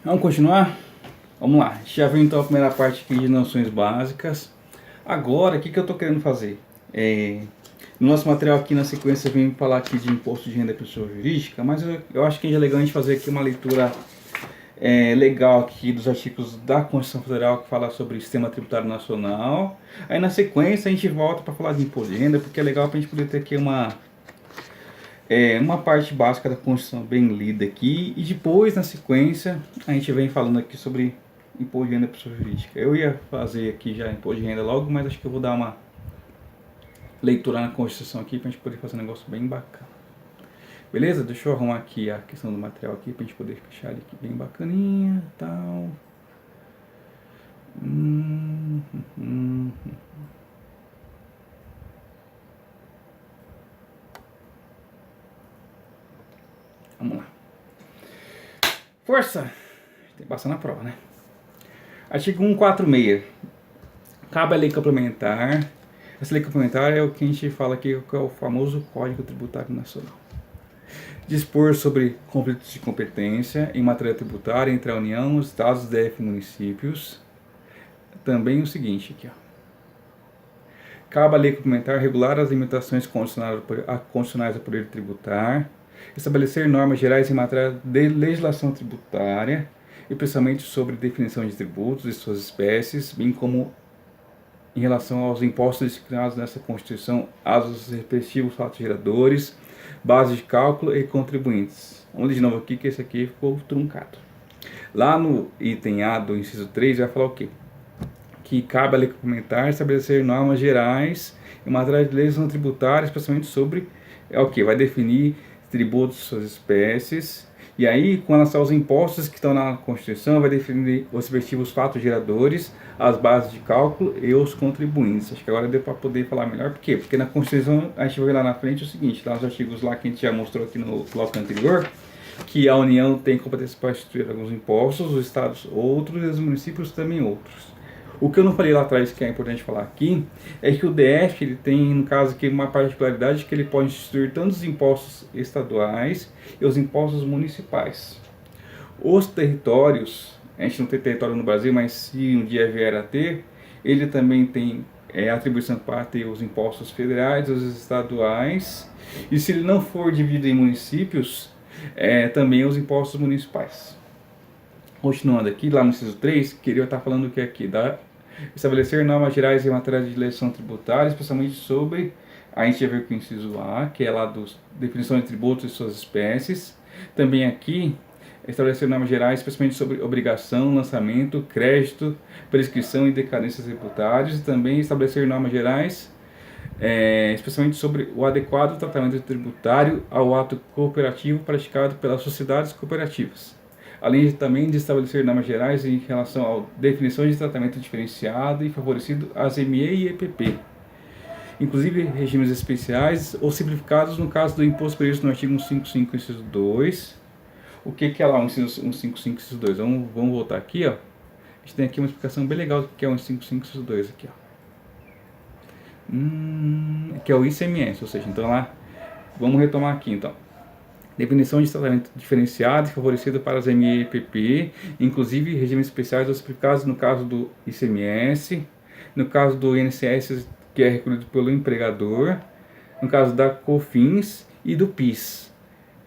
Vamos continuar? Vamos lá, já viu então a primeira parte aqui de noções básicas. Agora, o que eu estou querendo fazer? No nosso material aqui na sequência vem falar aqui de imposto de renda da pessoa jurídica, mas eu acho que é legal a gente fazer aqui uma leitura legal aqui dos artigos da Constituição Federal que fala sobre o sistema tributário nacional. Aí na sequência a gente volta para falar de imposto de renda, porque é legal para a gente poder ter aqui uma parte básica da Constituição bem lida aqui, e depois, na sequência, a gente vem falando aqui sobre imposto de renda pessoa jurídica. Eu ia fazer aqui já imposto de renda logo, mas acho que eu vou dar uma leitura na Constituição aqui pra gente poder fazer um negócio bem bacana. Beleza? Deixa eu arrumar aqui a questão do material aqui pra gente poder fechar ele aqui bem bacaninha e tal. Vamos lá. Força! Tem que passar na prova, né? Artigo 146. Cabe a lei complementar. Essa lei complementar é o que a gente fala aqui, que é o famoso Código Tributário Nacional. Dispor sobre conflitos de competência em matéria tributária entre a União, os Estados, DF e municípios. Também o seguinte aqui, ó. Cabe a lei complementar regular as limitações constitucionais ao poder tributar, estabelecer normas gerais em matéria de legislação tributária, especialmente sobre definição de tributos e suas espécies, bem como em relação aos impostos designados nessa Constituição, aos respectivos fatos geradores, bases de cálculo e contribuintes. Vamos ler de novo aqui, que esse aqui ficou truncado. Lá no item A do inciso 3 vai falar o quê? Que cabe à lei complementar estabelecer normas gerais em matéria de legislação tributária, especialmente sobre o que? Vai definir tributos e suas espécies. E aí, com relação aos impostos que estão na Constituição, vai definir os respectivos fatos geradores, as bases de cálculo e os contribuintes. Acho que agora deu para poder falar melhor. Por quê? Porque na Constituição, a gente vai ver lá na frente o seguinte, lá nos artigos lá que a gente já mostrou aqui no bloco anterior, que a União tem competência para instituir alguns impostos, os estados outros e os municípios também outros. O que eu não falei lá atrás, que é importante falar aqui, é que o DF ele tem, no caso aqui, uma particularidade que ele pode instituir tanto os impostos estaduais e os impostos municipais. Os territórios, a gente não tem território no Brasil, mas se um dia vier a ter, ele também tem atribuição para ter os impostos federais, os estaduais, e se ele não for dividido em municípios, também os impostos municipais. Continuando aqui, lá no inciso 3, queria estar falando que aqui estabelecer normas gerais em matéria de legislação tributária, especialmente sobre, a gente já viu que o inciso A, que é lá dos definição de tributos e suas espécies. Também aqui, estabelecer normas gerais, especialmente sobre obrigação, lançamento, crédito, prescrição e decadências tributárias. E também estabelecer normas gerais, especialmente sobre o adequado tratamento tributário ao ato cooperativo praticado pelas sociedades cooperativas. Além também de estabelecer normas gerais em relação à definição de tratamento diferenciado e favorecido às ME e EPP, inclusive regimes especiais ou simplificados no caso do imposto previsto no artigo 155, inciso 2. O que é lá o 155, inciso 2? Vamos voltar aqui, ó. A gente tem aqui uma explicação bem legal do que é o 155, inciso 2 aqui, ó. Que é o ICMS, ou seja, então lá, vamos retomar aqui então. Definição de tratamento diferenciado e favorecido para as ME e EPP, inclusive regimes especiais ou simplificados no caso do ICMS, no caso do INSS, que é recolhido pelo empregador, no caso da COFINS e do PIS.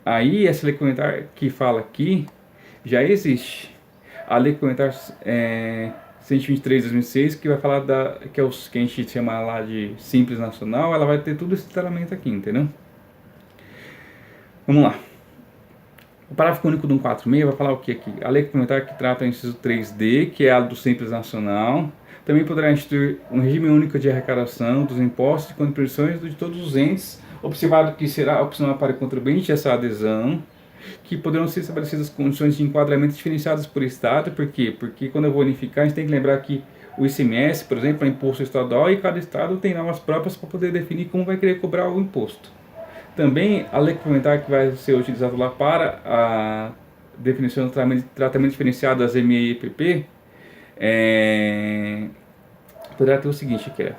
Aí, essa lei complementar que fala aqui, já existe. A lei complementar 123 de 2006, que vai falar que é os que a gente chama lá de Simples Nacional, ela vai ter tudo esse tratamento aqui, entendeu? Vamos lá. O parágrafo único do 146 vai falar o que aqui? A lei complementar que trata o inciso 3D, que é a do Simples Nacional, também poderá instituir um regime único de arrecadação dos impostos e contribuições de todos os entes, observado que será opcional para o contribuinte essa adesão, que poderão ser estabelecidas condições de enquadramento diferenciadas por Estado. Por quê? Porque quando eu vou unificar, a gente tem que lembrar que o ICMS, por exemplo, é imposto estadual e cada Estado tem normas próprias para poder definir como vai querer cobrar o imposto. Também a lei complementar que vai ser utilizada lá para a definição do tratamento diferenciado das ME e EPP poderá ter o seguinte, que é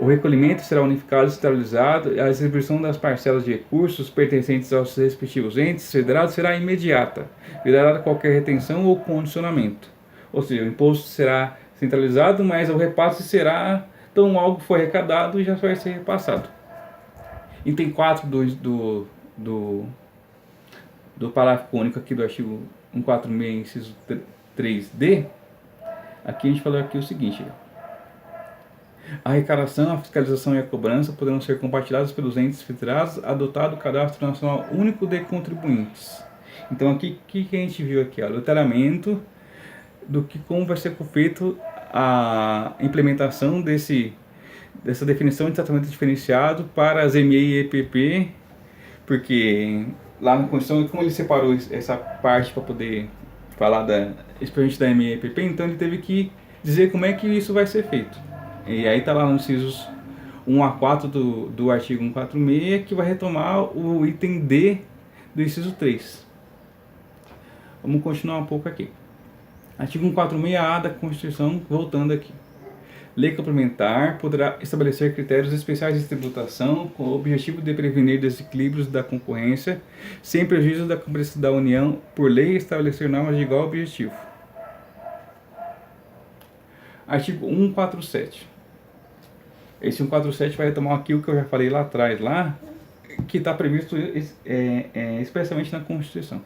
O recolhimento será unificado e centralizado e a distribuição das parcelas de recursos pertencentes aos respectivos entes federados será imediata, vedada qualquer retenção ou condicionamento. Ou seja, o imposto será centralizado, mas o repasse será, então algo foi arrecadado e já vai ser repassado. Item 4 do parágrafo único aqui do artigo 146, inciso 3D, aqui a gente falou aqui o seguinte: a arrecadação, a fiscalização e a cobrança poderão ser compartilhadas pelos entes federados, adotado o Cadastro Nacional Único de Contribuintes. Então aqui, o que a gente viu aqui? O detalhamento do que como vai ser feito a implementação dessa definição de tratamento diferenciado para as MEI e EPP, porque lá na Constituição, como ele separou essa parte para poder falar especialmente da MEI e EPP, então ele teve que dizer como é que isso vai ser feito. E aí está lá nos incisos 1 a 4 do artigo 146, que vai retomar o item D do inciso 3. Vamos continuar um pouco aqui. Artigo 146A da Constituição, voltando aqui. Lei complementar poderá estabelecer critérios especiais de tributação com o objetivo de prevenir desequilíbrios da concorrência, sem prejuízo da competência da União, por lei estabelecer normas de igual objetivo. Artigo 147. Esse 147 vai retomar aquilo que eu já falei lá atrás, que está previsto expressamente na Constituição.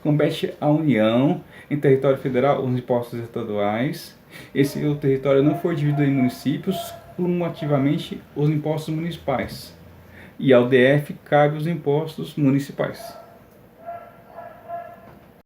Compete à União, em território federal, os impostos estaduais. Se o território não for dividido em municípios, cumulativamente os impostos municipais. E ao DF cabe os impostos municipais.